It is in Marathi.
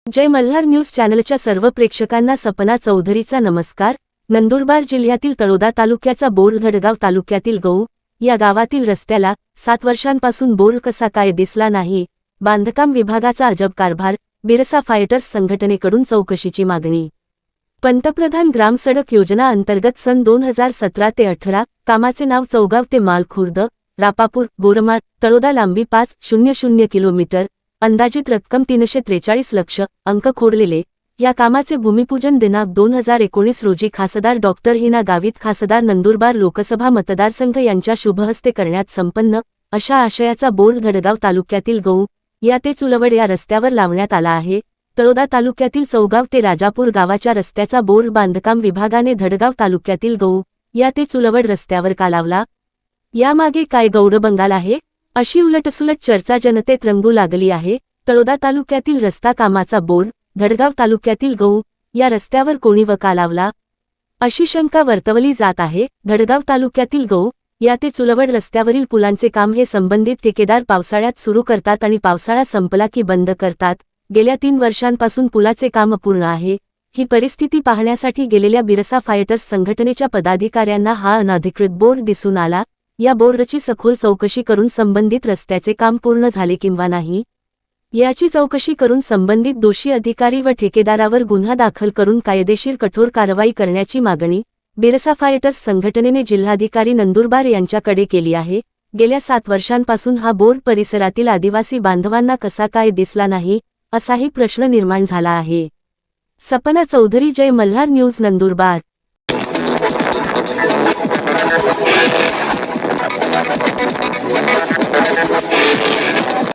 जय मल्हार न्यूज चॅनलच्या सर्व प्रेक्षकांना सपना चौधरीचा नमस्कार। नंदुरबार जिल्ह्यातील तळोदा तालुक्याचा बोर धडगाव तालुक्यातील गौ या गावातील रस्त्याला 7 वर्षांपासून बोर कसा काय दिसला नाही, बांधकाम विभागाचा अजब कारभार, बिरसा फायटर्स संघटनेकडून चौकशीची मागणी। पंतप्रधान ग्राम सडक योजना अंतर्गत सन 2017 ते 18 कामाचे नाव चौगाव ते मालखुर्द, रापापूर, बोरमाळ, तळोदा, लांबी 500 किलोमीटर, अंदाजित रक्कम 343 लक्ष, अंक खोडलेले। या कामाचे भूमिपूजन दिनांक 2019 रोजी खासदार डॉक्टर हिना गावित, खासदार नंदुरबार लोकसभा मतदारसंघ यांच्या शुभहस्ते करण्यात संपन्न। अशा आशयाचा बोर धडगाव तालुक्यातील गौ या ते चुलवड या रस्त्यावर लावण्यात आला आहे। तळोदा तालुक्यातील चौगाव ते राजापूर गावाच्या रस्त्याचा बोर बांधकाम विभागाने धडगाव तालुक्यातील गौ या ते चुलवड रस्त्यावर का लावला, यामागे काय गौडबंगाल आहे, अशी उलटसुलट चर्चा जनतेत रंगू लागली आहे। तळोदा तालुक्यातील रस्ता कामाचा बोर्ड धडगाव तालुक्यातील गौ या रस्त्यावर कोणी व का लावला, अशी शंका वर्तवली जात आहे। धडगाव तालुक्यातील गौ या ते चुलवड रस्त्यावरील पुलांचे काम हे संबंधित ठेकेदार पावसाळ्यात सुरू करतात आणि पावसाळा संपला की बंद करतात। गेल्या 3 वर्षांपासून पुलाचे काम अपूर्ण आहे। ही परिस्थिती पाहण्यासाठी गेलेल्या बिरसा फायटर्स संघटनेच्या पदाधिकाऱ्यांना हा अनधिकृत बोर्ड दिसून आला। या बोर्डची सखोल चौकशी करून संबंधित रस्त्याचे काम पूर्ण झाले किंवा नाही याची चौकशी करून संबंधित दोषी अधिकारी व ठेकेदारावर गुन्हा दाखल करून कायदेशीर कठोर कारवाई करण्याची मागणी बिरसा फायटर्स संघटनेने जिल्हाधिकारी नंदुरबार यांच्याकडे केली आहे। गेल्या 7 वर्षांपासून हा बोर्ड परिसरातील आदिवासी बांधवांना कसा काय दिसला नाही, असाही प्रश्न निर्माण झाला आहे। सपना चौधरी, जय मल्हार न्यूज, नंदुरबार।